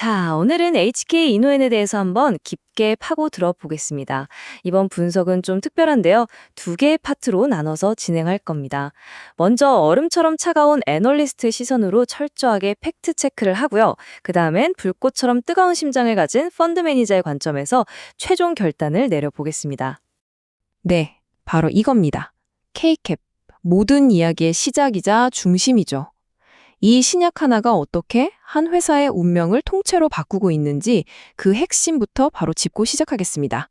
자, 오늘은 HK 이노엔에 대해서 한번 깊게 파고 들어보겠습니다. 이번 분석은 좀 특별한데요. 두 개의 파트로 나눠서 진행할 겁니다. 먼저 얼음처럼 차가운 애널리스트 시선으로 철저하게 팩트 체크를 하고요. 그 다음엔 불꽃처럼 뜨거운 심장을 가진 펀드 매니저의 관점에서 최종 결단을 내려보겠습니다. 네, 바로 이겁니다. K캡. 모든 이야기의 시작이자 중심이죠. 이 신약 하나가 어떻게 한 회사의 운명을 통째로 바꾸고 있는지 그 핵심부터 바로 짚고 시작하겠습니다.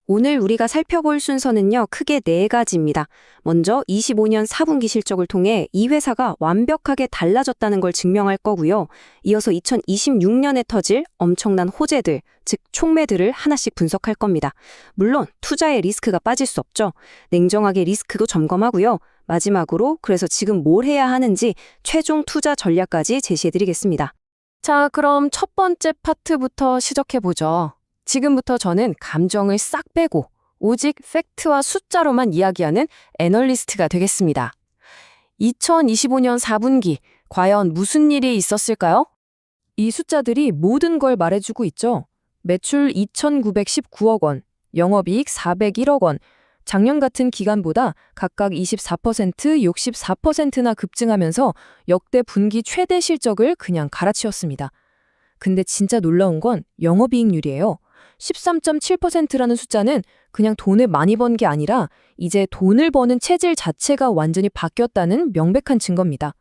오늘 우리가 살펴볼 순서는요, 크게 네 가지입니다. 먼저 25년 4분기 실적을 통해 이 회사가 완벽하게 달라졌다는 걸 증명할 거고요. 이어서 2026년에 터질 엄청난 호재들, 즉 촉매들을 하나씩 분석할 겁니다. 물론 투자의 리스크가 빠질 수 없죠. 냉정하게 리스크도 점검하고요. 마지막으로 그래서 지금 뭘 해야 하는지 최종 투자 전략까지 제시해드리겠습니다. 자, 그럼 첫 번째 파트부터 시작해보죠. 지금부터 저는 감정을 싹 빼고 오직 팩트와 숫자로만 이야기하는 애널리스트가 되겠습니다. 2025년 4분기, 과연 무슨 일이 있었을까요? 이 숫자들이 모든 걸 말해주고 있죠. 매출 2,919억 원, 영업이익 401억 원, 작년 같은 기간보다 각각 24%, 64%나 급증하면서 역대 분기 최대 실적을 그냥 갈아치웠습니다. 근데 진짜 놀라운 건 영업이익률이에요. 13.7%라는 숫자는 그냥 돈을 많이 번 게 아니라 이제 돈을 버는 체질 자체가 완전히 바뀌었다는 명백한 증거입니다.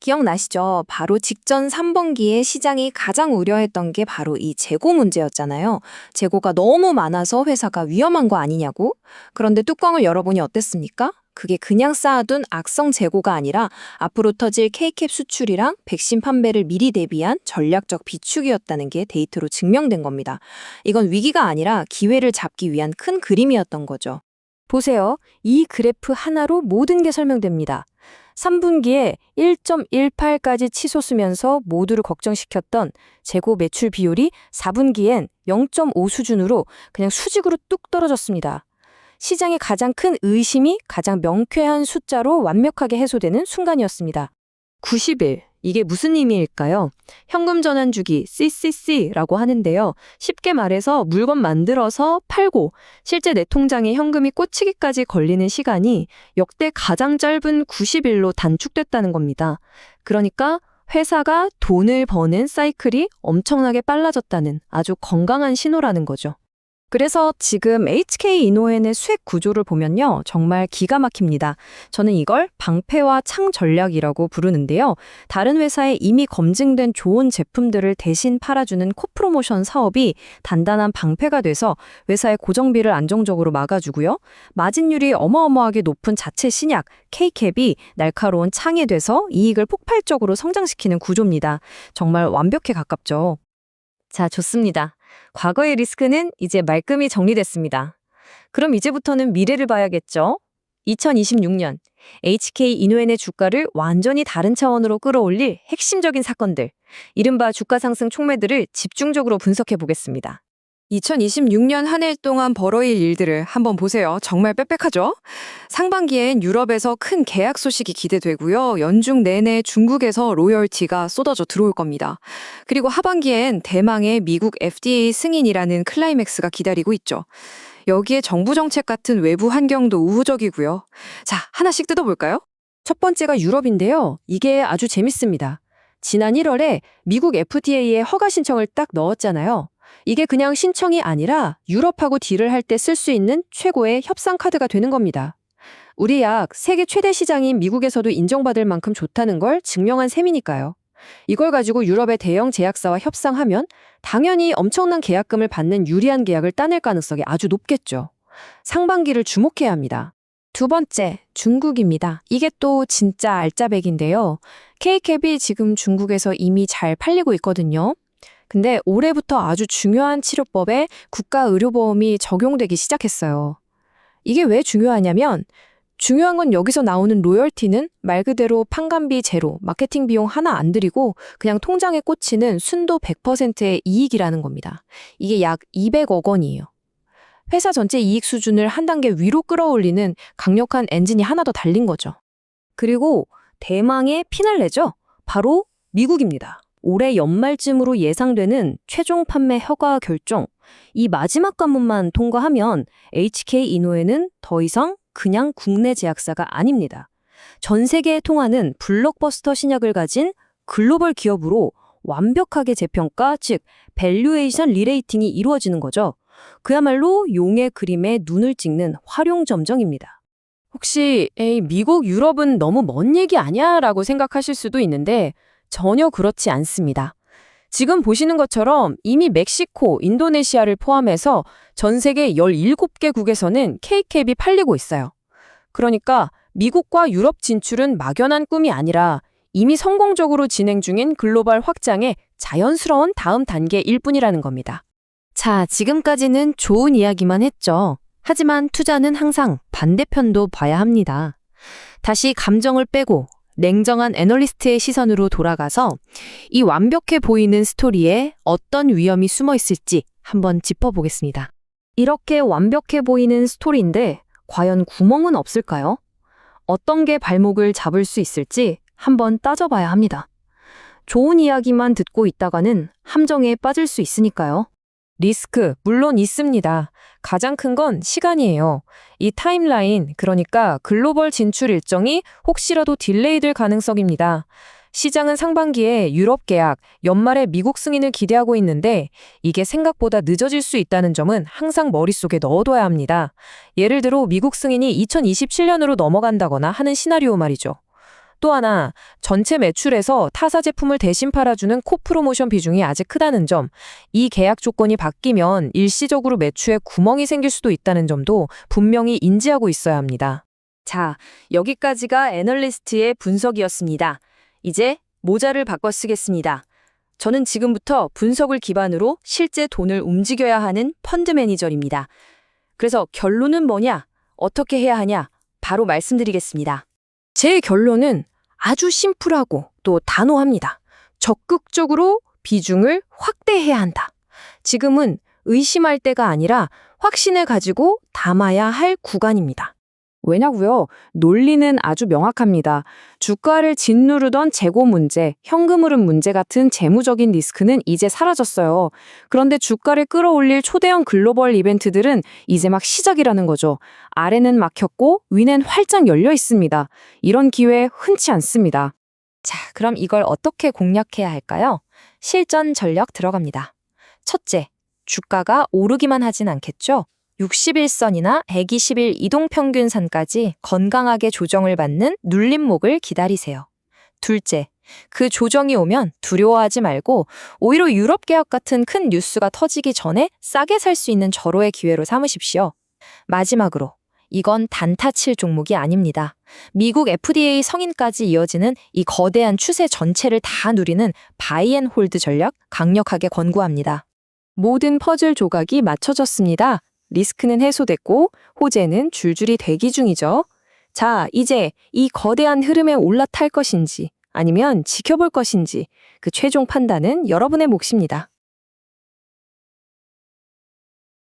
기억나시죠? 바로 직전 3분기에 시장이 가장 우려했던 게 바로 이 재고 문제였잖아요. 재고가 너무 많아서 회사가 위험한 거 아니냐고? 그런데 뚜껑을 열어보니 어땠습니까? 그게 그냥 쌓아둔 악성 재고가 아니라 앞으로 터질 K캡 수출이랑 백신 판매를 미리 대비한 전략적 비축이었다는 게 데이터로 증명된 겁니다. 이건 위기가 아니라 기회를 잡기 위한 큰 그림이었던 거죠. 보세요. 이 그래프 하나로 모든 게 설명됩니다. 3분기에 1.18까지 치솟으면서 모두를 걱정시켰던 재고 매출 비율이 4분기엔 0.5 수준으로 그냥 수직으로 뚝 떨어졌습니다. 시장의 가장 큰 의심이 가장 명쾌한 숫자로 완벽하게 해소되는 순간이었습니다. 90일. 이게 무슨 의미일까요? 현금 전환 주기, CCC라고 하는데요. 쉽게 말해서 물건 만들어서 팔고 실제 내 통장에 현금이 꽂히기까지 걸리는 시간이 역대 가장 짧은 90일로 단축됐다는 겁니다. 그러니까 회사가 돈을 버는 사이클이 엄청나게 빨라졌다는 아주 건강한 신호라는 거죠. 그래서 지금 HK 이노엔의 수익 구조를 보면요. 정말 기가 막힙니다. 저는 이걸 방패와 창 전략이라고 부르는데요. 다른 회사에 이미 검증된 좋은 제품들을 대신 팔아주는 코프로모션 사업이 단단한 방패가 돼서 회사의 고정비를 안정적으로 막아주고요. 마진율이 어마어마하게 높은 자체 신약, K캡이 날카로운 창이 돼서 이익을 폭발적으로 성장시키는 구조입니다. 정말 완벽에 가깝죠. 자, 좋습니다. 과거의 리스크는 이제 말끔히 정리됐습니다. 그럼 이제부터는 미래를 봐야겠죠? 2026년 HK 이노엔의 주가를 완전히 다른 차원으로 끌어올릴 핵심적인 사건들, 이른바 주가 상승 촉매들을 집중적으로 분석해 보겠습니다. 2026년 한 해 동안 벌어일 일들을 한번 보세요. 정말 빽빽하죠? 상반기엔 유럽에서 큰 계약 소식이 기대되고요. 연중 내내 중국에서 로열티가 쏟아져 들어올 겁니다. 그리고 하반기엔 대망의 미국 FDA 승인이라는 클라이맥스가 기다리고 있죠. 여기에 정부 정책 같은 외부 환경도 우호적이고요. 자, 하나씩 뜯어볼까요? 첫 번째가 유럽인데요. 이게 아주 재밌습니다. 지난 1월에 미국 FDA에 허가 신청을 딱 넣었잖아요. 이게 그냥 신청이 아니라 유럽하고 딜을 할 때 쓸 수 있는 최고의 협상 카드가 되는 겁니다. 우리 약 세계 최대 시장인 미국에서도 인정받을 만큼 좋다는 걸 증명한 셈이니까요. 이걸 가지고 유럽의 대형 제약사와 협상하면 당연히 엄청난 계약금을 받는 유리한 계약을 따낼 가능성이 아주 높겠죠. 상반기를 주목해야 합니다. 두 번째, 중국입니다. 이게 또 진짜 알짜배기인데요. K캡이 지금 중국에서 이미 잘 팔리고 있거든요. 근데 올해부터 아주 중요한 치료법에 국가의료보험이 적용되기 시작했어요. 이게 왜 중요하냐면 중요한 건 여기서 나오는 로열티는 말 그대로 판관비 제로, 마케팅 비용 하나 안 들이고 그냥 통장에 꽂히는 순도 100%의 이익이라는 겁니다. 이게 약 200억 원이에요. 회사 전체 이익 수준을 한 단계 위로 끌어올리는 강력한 엔진이 하나 더 달린 거죠. 그리고 대망의 피날레죠. 바로 미국입니다. 올해 연말쯤으로 예상되는 최종 판매 허가 결정, 이 마지막 관문만 통과하면 HK 이노에는 더 이상 그냥 국내 제약사가 아닙니다. 전 세계에 통하는 블록버스터 신약을 가진 글로벌 기업으로 완벽하게 재평가, 즉 밸류에이션 리레이팅이 이루어지는 거죠. 그야말로 용의 그림에 눈을 찍는 활용점정입니다. 혹시 에이, 미국, 유럽은 너무 먼 얘기 아니야? 라고 생각하실 수도 있는데 전혀 그렇지 않습니다. 지금 보시는 것처럼 이미 멕시코, 인도네시아를 포함해서 전 세계 17개국에서는 K캡이 팔리고 있어요. 그러니까 미국과 유럽 진출은 막연한 꿈이 아니라 이미 성공적으로 진행 중인 글로벌 확장의 자연스러운 다음 단계일 뿐이라는 겁니다. 자, 지금까지는 좋은 이야기만 했죠. 하지만 투자는 항상 반대편도 봐야 합니다. 다시 감정을 빼고 냉정한 애널리스트의 시선으로 돌아가서 이 완벽해 보이는 스토리에 어떤 위험이 숨어 있을지 한번 짚어보겠습니다. 이렇게 완벽해 보이는 스토리인데 과연 구멍은 없을까요? 어떤 게 발목을 잡을 수 있을지 한번 따져봐야 합니다. 좋은 이야기만 듣고 있다가는 함정에 빠질 수 있으니까요. 리스크, 물론 있습니다. 가장 큰 건 시간이에요. 이 타임라인, 그러니까 글로벌 진출 일정이 혹시라도 딜레이될 가능성입니다. 시장은 상반기에 유럽 계약, 연말에 미국 승인을 기대하고 있는데 이게 생각보다 늦어질 수 있다는 점은 항상 머릿속에 넣어둬야 합니다. 예를 들어 미국 승인이 2027년으로 넘어간다거나 하는 시나리오 말이죠. 또 하나, 전체 매출에서 타사 제품을 대신 팔아주는 코프로모션 비중이 아직 크다는 점, 이 계약 조건이 바뀌면 일시적으로 매출에 구멍이 생길 수도 있다는 점도 분명히 인지하고 있어야 합니다. 자, 여기까지가 애널리스트의 분석이었습니다. 이제 모자를 바꿔 쓰겠습니다. 저는 지금부터 분석을 기반으로 실제 돈을 움직여야 하는 펀드 매니저입니다. 그래서 결론은 뭐냐? 어떻게 해야 하냐? 바로 말씀드리겠습니다. 제 결론은 아주 심플하고 또 단호합니다. 적극적으로 비중을 확대해야 한다. 지금은 의심할 때가 아니라 확신을 가지고 담아야 할 구간입니다. 왜냐고요? 논리는 아주 명확합니다. 주가를 짓누르던 재고 문제, 현금 흐름 문제 같은 재무적인 리스크는 이제 사라졌어요. 그런데 주가를 끌어올릴 초대형 글로벌 이벤트들은 이제 막 시작이라는 거죠. 아래는 막혔고 위는 활짝 열려 있습니다. 이런 기회 흔치 않습니다. 자, 그럼 이걸 어떻게 공략해야 할까요? 실전 전략 들어갑니다. 첫째, 주가가 오르기만 하진 않겠죠? 60일선이나 120일 이동평균선까지 건강하게 조정을 받는 눌림목을 기다리세요. 둘째, 그 조정이 오면 두려워하지 말고 오히려 유럽 계약 같은 큰 뉴스가 터지기 전에 싸게 살 수 있는 절호의 기회로 삼으십시오. 마지막으로, 이건 단타 칠 종목이 아닙니다. 미국 FDA 성인까지 이어지는 이 거대한 추세 전체를 다 누리는 바이 앤 홀드 전략 강력하게 권고합니다. 모든 퍼즐 조각이 맞춰졌습니다. 리스크는 해소됐고 호재는 줄줄이 대기 중이죠. 자, 이제 이 거대한 흐름에 올라탈 것인지 아니면 지켜볼 것인지 그 최종 판단은 여러분의 몫입니다.